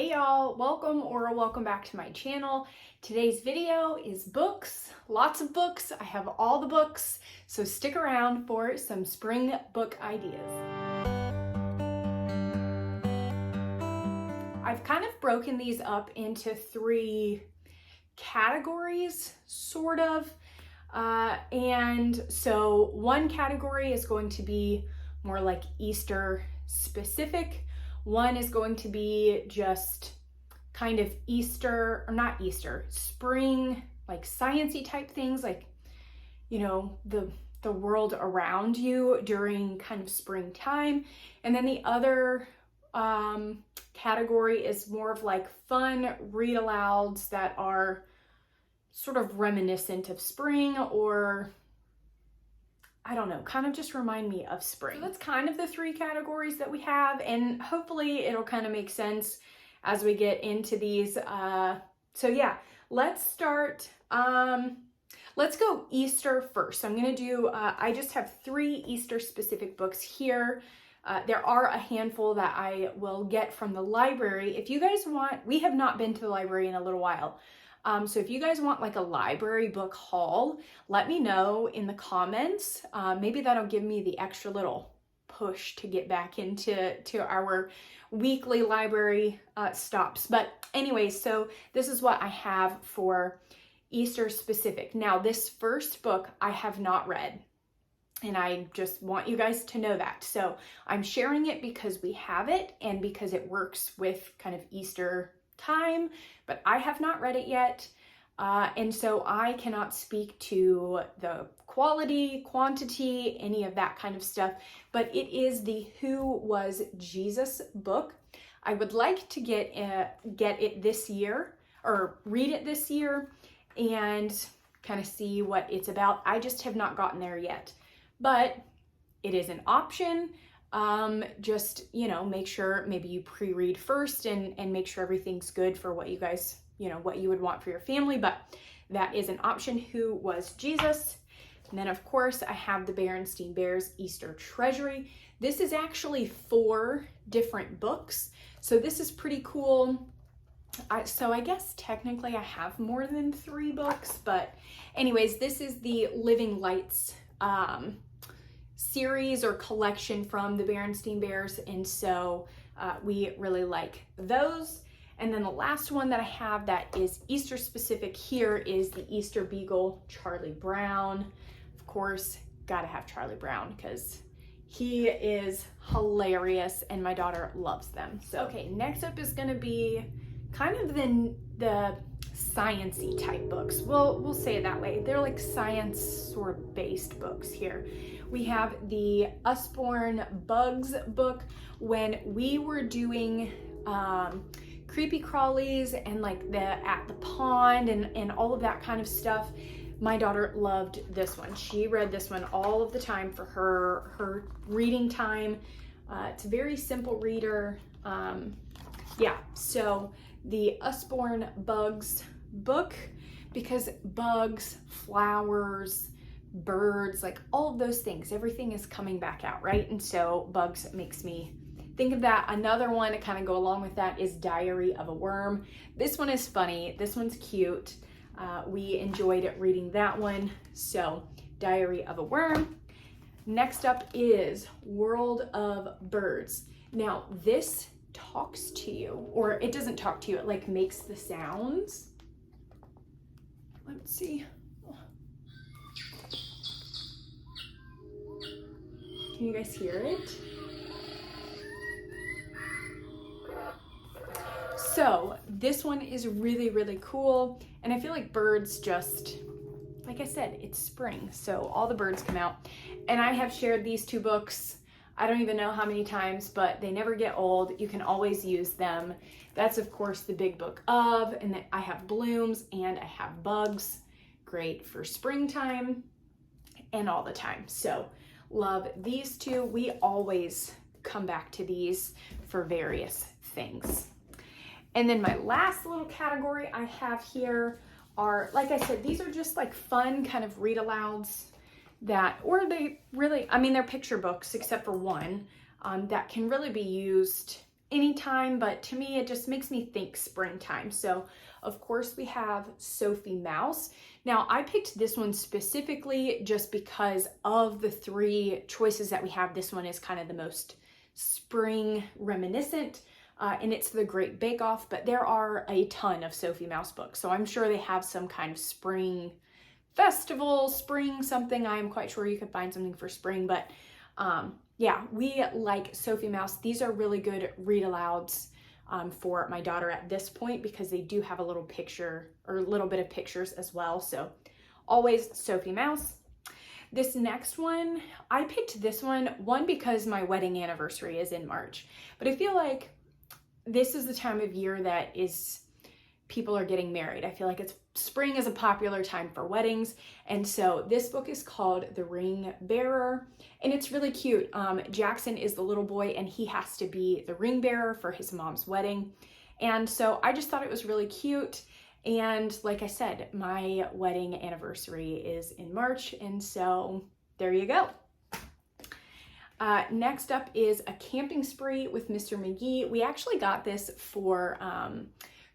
Hey y'all, welcome back to my channel. Today's video is books, lots of books. I have all the books, so stick around for some spring book ideas. I've kind of broken these up into three categories, sort of. And so one category is going to be more like Easter specific. One is going to be just kind of Easter, or not Easter, spring, like science-y type things, like, you know, the world around you during kind of springtime. And then the other category is more of like fun read-alouds that are sort of reminiscent of spring, or I don't know, kind of just remind me of spring. So that's kind of the three categories that we have, and hopefully it'll kind of make sense as we get into these. So yeah, let's start. Let's go Easter first. So I'm gonna do, I just have three Easter specific books here. There are a handful that I will get from the library. If you guys want, we have not been to the library in a little while. So if you guys want like a library book haul, let me know in the comments. Maybe that'll give me the extra little push to get back into our weekly library stops. But anyway, so this is what I have for Easter specific. Now, this first book I have not read, and I just want you guys to know that. So I'm sharing it because we have it and because it works with kind of Easter time, but I have not read it yet, and so I cannot speak to the quality, quantity, any of that kind of stuff, but it is the Who Was Jesus book. I would like to get it this year, or read it this year, and kind of see what it's about. I just have not gotten there yet, but it is an option. Just, you know, make sure maybe you pre-read first and make sure everything's good for what you guys, you know, what you would want for your family, but that is an option. Who Was Jesus? And then of course I have the Berenstain Bears Easter Treasury. This is actually 4 different books, so this is pretty cool. So I guess technically I have more than 3 books, but anyways, this is the Living Lights series or collection from the Berenstain Bears, and so we really like those. And then the last one that I have that is Easter specific here is the Easter Beagle Charlie Brown. Of course, gotta have Charlie Brown because he is hilarious and my daughter loves them. So okay, next up is gonna be kind of the science-y type books. We'll say it that way. They're like science sort of based books here. We have the Usborne Bugs book. When we were doing creepy crawlies and like at the pond and all of that kind of stuff, my daughter loved this one. She read this one all of the time for her reading time. It's a very simple reader. Yeah, so the Usborne Bugs book, because bugs, flowers, birds, like all of those things, everything is coming back out, right? And so bugs makes me think of that. Another one to kind of go along with that is Diary of a Worm. This one is funny. This one's cute. We enjoyed reading that one. So Diary of a Worm. Next up is World of Birds. Now this talks to you, or it doesn't talk to you, it like makes the sounds. Let's see. Can you guys hear it? So this one is really, really cool. And I feel like birds just, like I said, it's spring. So all the birds come out. And I have shared these 2 books, I don't even know how many times, but they never get old. You can always use them. That's of course the Big Book of, and then I have Blooms and I have Bugs. Great for springtime and all the time. So love these 2. We always come back to these for various things. And then my last little category I have here are, like I said, these are just like fun kind of read-alouds that, or they really, I mean, they're picture books except for one that can really be used anytime, but to me, it just makes me think springtime. So of course we have Sophie Mouse. Now I picked this one specifically just because of the 3 choices that we have. This one is kind of the most spring reminiscent, and it's The Great Bake Off, but there are a ton of Sophie Mouse books. So I'm sure they have some kind of spring festival, spring something. I'm quite sure you could find something for spring, but yeah, we like Sophie Mouse. These are really good read alouds for my daughter at this point because they do have a little picture or a little bit of pictures as well. So always Sophie Mouse. This next one, I picked this one because my wedding anniversary is in March, but I feel like this is the time of year that people are getting married. I feel like spring is a popular time for weddings. And so this book is called The Ring Bearer, and it's really cute. Jackson is the little boy and he has to be the ring bearer for his mom's wedding. And so I just thought it was really cute. And like I said, my wedding anniversary is in March. And so there you go. Next up is A Camping Spree with Mr. Mcgee. We actually got this for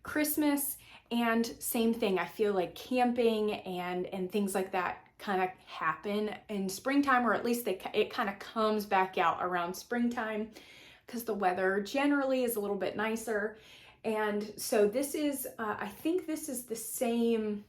Christmas, and same thing. I feel like camping and things like that kind of happen in springtime, or at least it kind of comes back out around springtime because the weather generally is a little bit nicer. And so this is, I think this is the same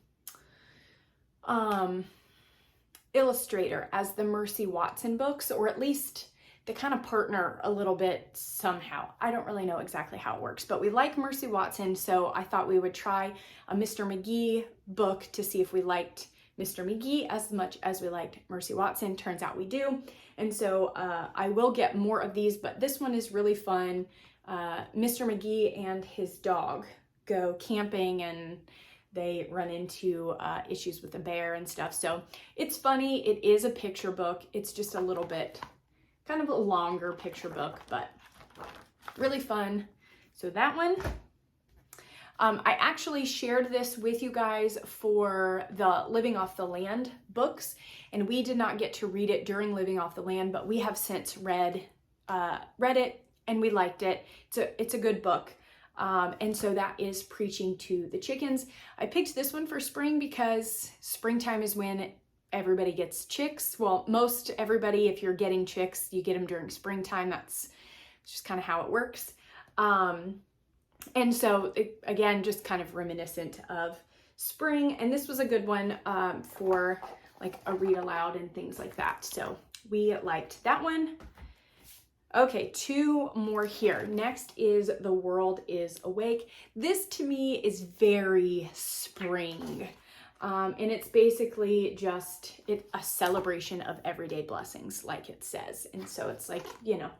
illustrator as the Mercy Watson books, or at least they kind of partner a little bit somehow. I don't really know exactly how it works, but we like Mercy Watson, so I thought we would try a Mr. Mcgee book to see if we liked Mr. Mcgee as much as we liked Mercy Watson. Turns out we do. And so I will get more of these, but this one is really fun. Mr. Mcgee and his dog go camping and they run into issues with a bear and stuff. So it's funny. It is a picture book. It's just a little bit kind of a longer picture book, but really fun. So that one. I actually shared this with you guys for the Living Off the Land books, and we did not get to read it during Living Off the Land, but we have since read it and we liked it. It's a good book. And so that is Preaching to the Chickens. I picked this one for spring because springtime is when everybody gets chicks. Well, most everybody, if you're getting chicks, you get them during springtime. That's just kind of how it works. And so again, just kind of reminiscent of spring. And this was a good one for like a read aloud and things like that. So we liked that one. Okay, 2 more here. Next is The World is Awake. This to me is very spring. And it's basically just a celebration of everyday blessings, like it says. And so it's like, you know,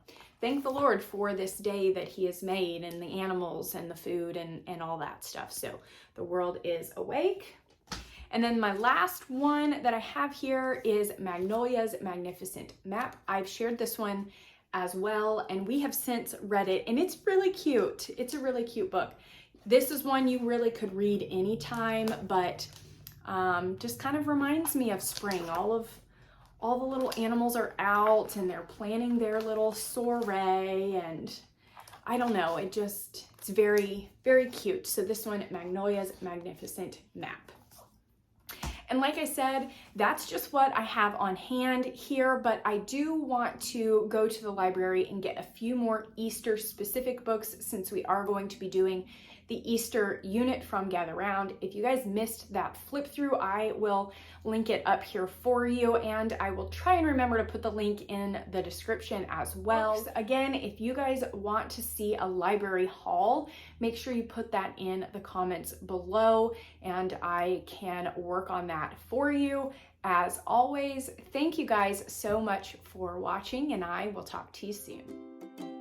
thank the Lord for this day that he has made, and the animals and the food and all that stuff. So The World is Awake. And then my last one that I have here is Magnolia's Magnificent Map. I've shared this one as well, and we have since read it, and it's really cute. It's a really cute book. This is one you really could read anytime, but just kind of reminds me of spring. All the little animals are out and they're planning their little soiree, and I don't know, it's very, very cute. So this one, Magnolia's Magnificent Map. And like I said, that's just what I have on hand here, but I do want to go to the library and get a few more Easter specific books since we are going to be doing the Easter unit from Gather Round. If you guys missed that flip through, I will link it up here for you, and I will try and remember to put the link in the description as well. Again, if you guys want to see a library haul, make sure you put that in the comments below and I can work on that for you. As always, thank you guys so much for watching, and I will talk to you soon.